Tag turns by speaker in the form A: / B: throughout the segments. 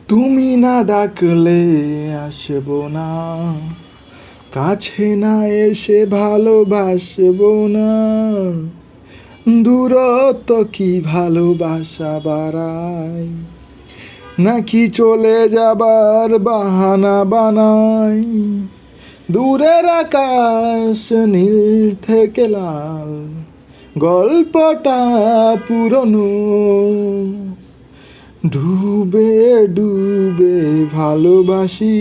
A: তুমি না ডাকলে আসবো না, কাছে না এসে ভালোবাসবো না। দূরত্ব কি ভালোবাসা বাড়ায়, নাকি চলে যাবার বাহানা বানাই? দূরের আকাশ নীল থেকে লাল, গল্পটা পুরনো। ডুবে ডুবে ভালোবাসি,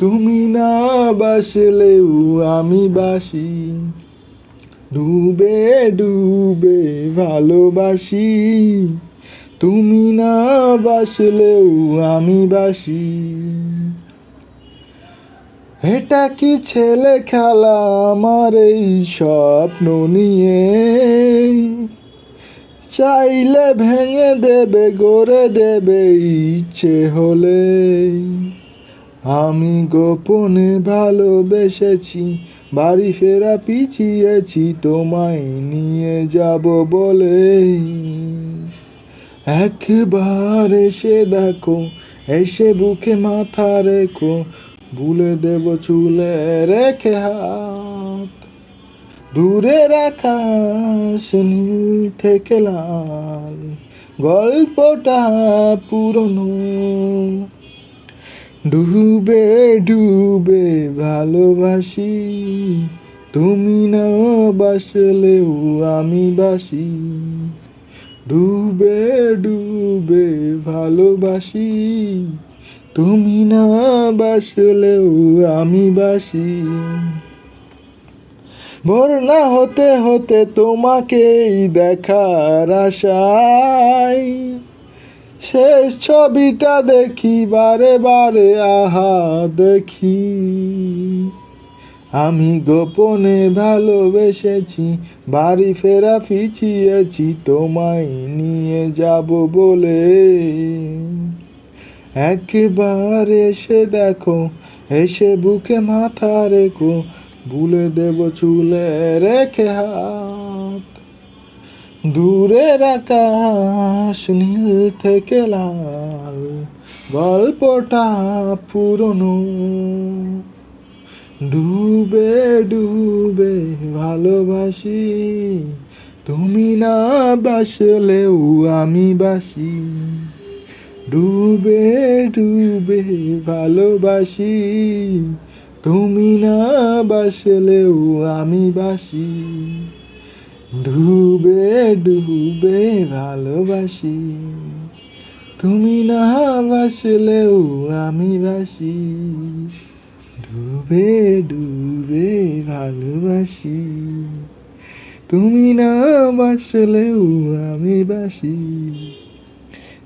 A: তুমি না বাসলেও আমি বাসি। ডুবে ডুবে ভালোবাসি, তুমি না বাসলেও আমি বাসি। এটা কি ছেলে খেলা আমার এই স্বপ্ন নিয়ে? চাইলে ভেঙে দেবে গড়ে দেবে ইচ্ছে হলে। আমি গোপনে ভালোবেসেছি, বাড়ি ফেরা পিছিয়েছি তোমায় নিয়ে যাব বলে। একবার এসে দেখো, এসে বুকে মাথা রেখো, ভুলে দেব চুলে রেখে হাত। দূরের আকাশ নীল থেকে লাল, গল্পটা পুরনো। ডুবে ডুবে ভালোবাসি, তুমি না বাসলেও আমি বাসি। ডুবে ডুবে ভালোবাসি, তুমি না বাসলেও আমি বাসি। ভোর না হতে হতে তোমাকেই দেখার আশায়, শেষ ছবিটা দেখি বারে বারে আহা দেখি। আমি গোপনে ভালোবেসেছি, বাড়ি ফেরা পিছিয়েছি তোমায় নিয়ে যাব বলে। একবার এসে দেখো, এসে বুকে মাথা রেখো, ভুলে দেব চুলে রেখে হাত। দূরের আকাশ নীল থেকে লাল, গল্পটা পুরনো। ডুবে ডুবে ভালোবাসি, তুমি না বাসলেও আমি বাসি। ডুবে ডুবে ভালোবাসি, তুমি না বাসলেও আমি বাসি। ডুবে ডুবে ভালোবাসি, তুমি না বাসলেও আমি বাসি। ডুবে ডুবে ভালোবাসি, তুমি না বাসলেও আমি বাসি।